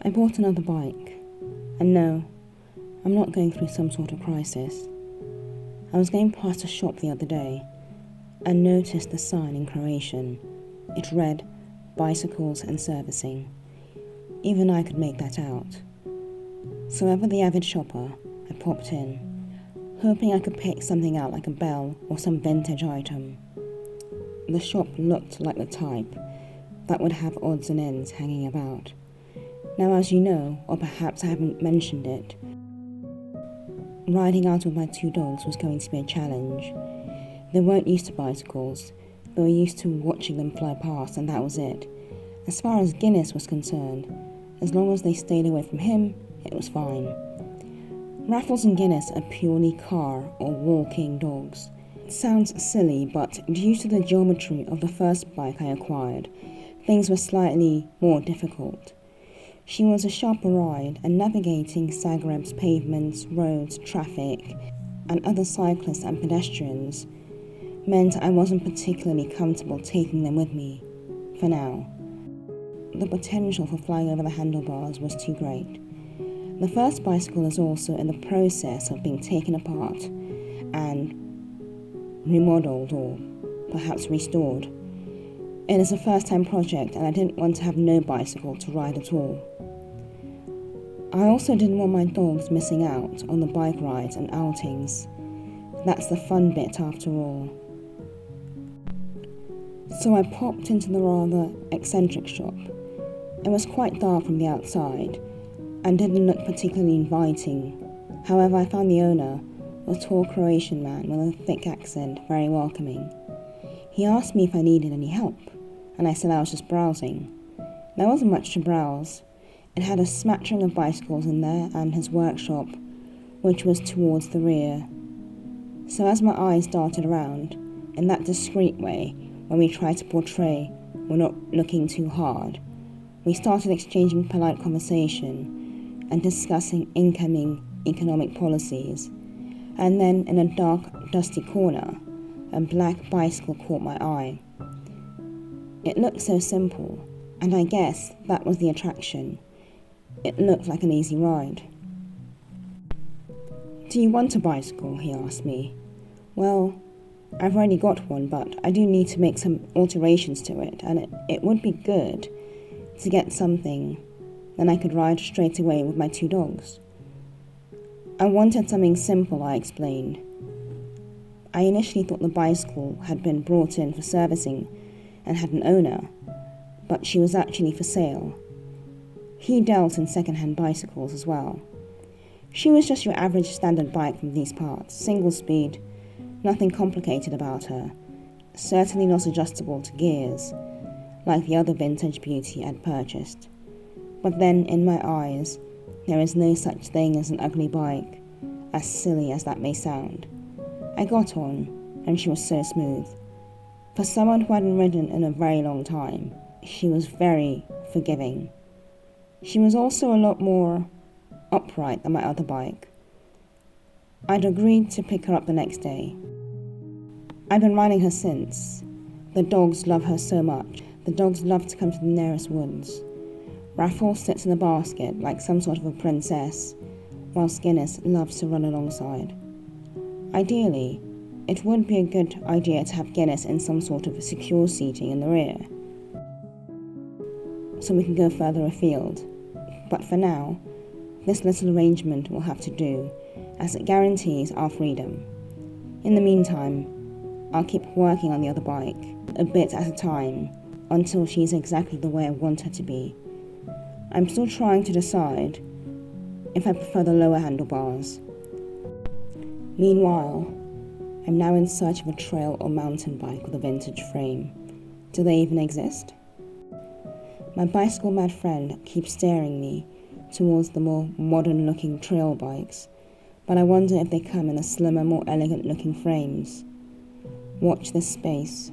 I bought another bike, and no, I'm not going through some sort of crisis. I was going past a shop the other day and noticed the sign in Croatian. It read, "Bicycles and Servicing." Even I could make that out. So ever the avid shopper, I popped in, hoping I could pick something out like a bell or some vintage item. The shop looked like the type that would have odds and ends hanging about. Now, as you know, or perhaps I haven't mentioned it, riding out with my two dogs was going to be a challenge. They weren't used to bicycles, they were used to watching them fly past, and that was it. As far as Guinness was concerned, as long as they stayed away from him, it was fine. Raffles and Guinness are purely car or walking dogs. It sounds silly, but due to the geometry of the first bike I acquired, things were slightly more difficult. She was a sharper ride, and navigating Zagreb's pavements, roads, traffic, and other cyclists and pedestrians meant I wasn't particularly comfortable taking them with me, for now. The potential for flying over the handlebars was too great. The first bicycle is also in the process of being taken apart and remodeled or perhaps restored. It is a first-time project, and I didn't want to have no bicycle to ride at all. I also didn't want my dogs missing out on the bike rides and outings. That's the fun bit after all. So I popped into the rather eccentric shop. It was quite dark from the outside and didn't look particularly inviting. However, I found the owner, a tall Croatian man with a thick accent, very welcoming. He asked me if I needed any help, and I said I was just browsing. There wasn't much to browse. It had a smattering of bicycles in there and his workshop, which was towards the rear. So as my eyes darted around, in that discreet way when we try to portray we're not looking too hard, we started exchanging polite conversation and discussing incoming economic policies. And then in a dark, dusty corner, a black bicycle caught my eye. It looked so simple, and I guess that was the attraction. It looked like an easy ride. "Do you want a bicycle?" he asked me. "Well, I've already got one, but I do need to make some alterations to it, and it would be good to get something then I could ride straight away with my two dogs." I wanted something simple, I explained. I initially thought the bicycle had been brought in for servicing and had an owner, but she was actually for sale. He dealt in second-hand bicycles as well. She was just your average standard bike from these parts, single speed, nothing complicated about her, certainly not adjustable to gears, like the other vintage beauty I'd purchased. But then, in my eyes, there is no such thing as an ugly bike, as silly as that may sound. I got on, and she was so smooth. For someone who hadn't ridden in a very long time, she was very forgiving. She was also a lot more upright than my other bike. I'd agreed to pick her up the next day. I've been riding her since. The dogs love her so much. The dogs love to come to the nearest woods. Raffles sits in the basket like some sort of a princess, whilst Guinness loves to run alongside. Ideally, it would be a good idea to have Guinness in some sort of secure seating in the rear, so we can go further afield. But for now, this little arrangement will have to do, as it guarantees our freedom. In the meantime, I'll keep working on the other bike, a bit at a time, until she's exactly the way I want her to be. I'm still trying to decide if I prefer the lower handlebars. Meanwhile, I'm now in search of a trail or mountain bike with a vintage frame. Do they even exist? My bicycle mad friend keeps steering me towards the more modern looking trail bikes, but I wonder if they come in the slimmer, more elegant looking frames. Watch this space.